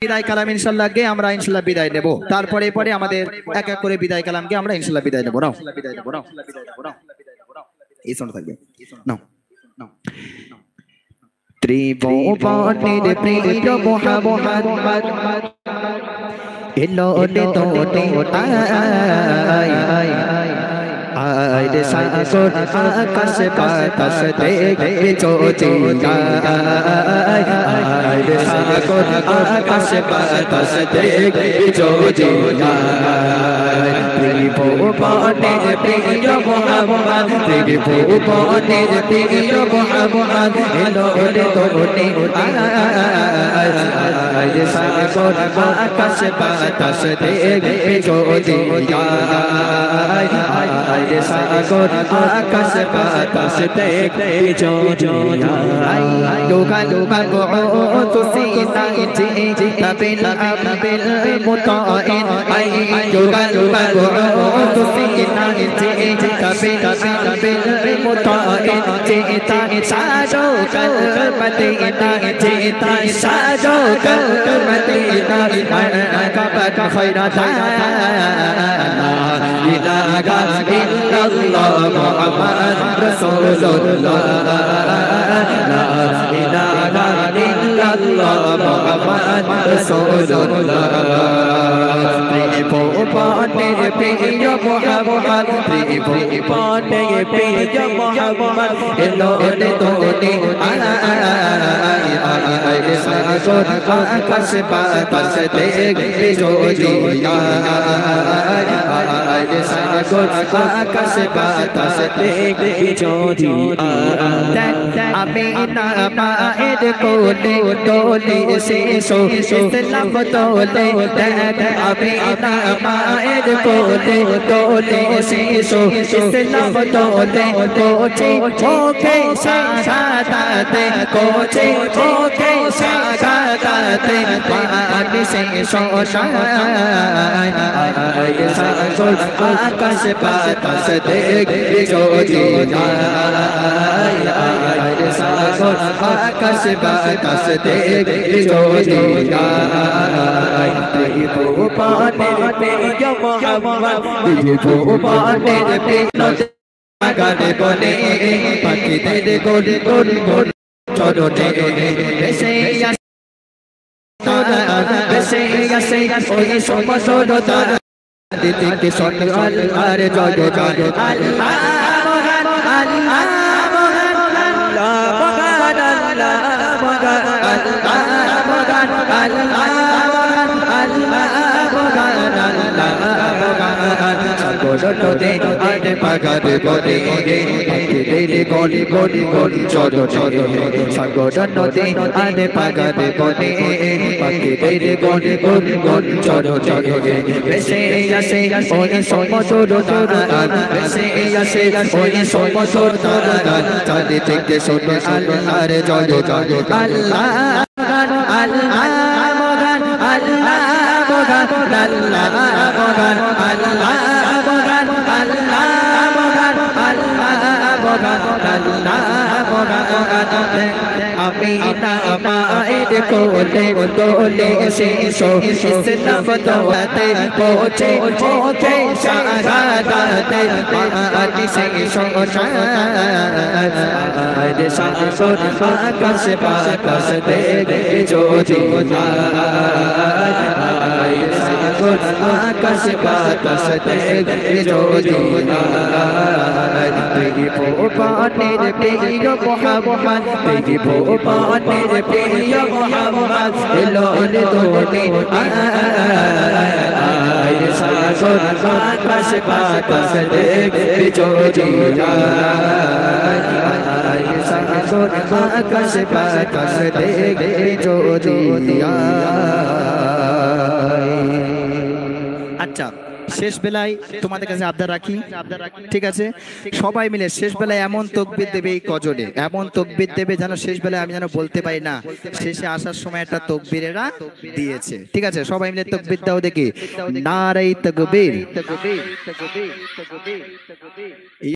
বিদায় কালাম ইনশাআল্লাহ গে আমরা ইনশাআল্লাহ বিদায় নেব। তারপরে পরে আমাদের এক এক করে বিদায় কালামকে আমরা ইনশাআল্লাহ বিদায় নেব। নাও এই শোনা থাকবে। নাও ত্রিভুবনের প্রিয় মুহাম্মদ এলো তোতে আয় সাগর আকাশ বাতাস দেখে চোচে আয় সাগর আকাশ বাতাস দেখে চোচে ত্রিভুবনের প্রিয় মুহাম্মদ ত্রিভুবনের প্রিয় মুহাম্মদ এলো তোতে আয় সাগর আকাশ বাতাস দেখে চোচে সাগর আকাশ বাতাস দেখে চোচে লোকা লোকা গো সিনাইতে তাবিল আবিল মুতাইন আই লোকা লোকা গো সিনাইতে তাবিল আবিল মুতাইন চেতা সাজো কলমতে না চেতা সাজো কলমতে না কাবাত খৈরাত ইলাহা ইল্লাল্লাহ মুহাম্মদ রাসূলুল্লাহ লা ইলাহা ইল্লাল্লাহ মুহাম্মদ রাসূলুল্লাহ ত্রিভুবনের প্রিয় মুহাম্মদ ত্রিভুবনের প্রিয় মুহাম্মদ এলো তোতে আয় সাগর আকাশ বাতাস দেখে চোচে আয় সাগর আকাশ বাতাস দেখে চোচে আমি না মায়ের কোলে তোলে শিশু ইসলাম তোলে আমি না মায়ের কোলে তোলে শিশু ইসলাম তোলে কোচে ওকে সাগাতে কোচে ওকে সাগাতে পানি সে সোশায় সাগর আকাশ বাতাস দেখে চোচে সাগর আকাশ বাতাস দেখে চোচে ত্রিভুবনের প্রিয় মুহাম্মদ ত্রিভুবনের প্রিয় গানে বলে পাখিদের গোল গোল গোল চরণে ভেসে ভেসে আসে ওই সমসর তার দিকে সত্য আল্লাহর জয় জয় আল্লাহ মহান আল্লাহ মহান আল্লাহ মহান আল্লাহ মহান আল্লাহ মহান আল্লাহ মহান আল্লাহ মহান আল্লাহ মহান সাগরতে আরে পাগারে বলে পাখিদের গলি গলি গলি চলো চলো সাগরতে আরে পাগারে বলে পাখিদের গলি গলি গলি চলো চলো ভেসে আসে ওই সমসর তার ভেসে আসে ওই সমসর তার চারিদিকে শোনো আল্লাহর জয় জয় আল্লাহ আল্লাহ মহান আল্লাহ মহান আল্লাহ মহান আল্লাহ মহান আল্লাহ মহান আল্লাহ মহান আল্লাহ মহান আমি না মায়ের কোলে তোলে শিশু ইসলাম তোতে পৌঁছে পৌঁছে শাহাদাতে পানি সে সোশায় সাগর আকাশ বাতাস দেখে চোচে সাগর আকাশ বাতাস দেখে চোচে ত্রিভুবনের প্রিয় মুহাম্মদ ত্রিভুবনের প্রিয় মুহাম্মদ এলো তোতে আয় সাগর আকাশ বাতাস দেখে চোচে আয় সাগর আকাশ বাতাস দেখে চোচে আচ্ছা শেষ বেলায় তোমাদের কাছে আবদার রাখি, ঠিক আছে? সবাই মিলে শেষ বেলায় এমন তাকবীর দেবে, এই কজনে এমন তাকবীর দেবে যেন শেষ বেলায় আমি যেন বলতে পারি না শেষে আসার সময় একটা তাকবীর এরা দিয়েছে, ঠিক আছে? সবাই মিলে তাকবীর দাও দেখি, নারে তাকবীর।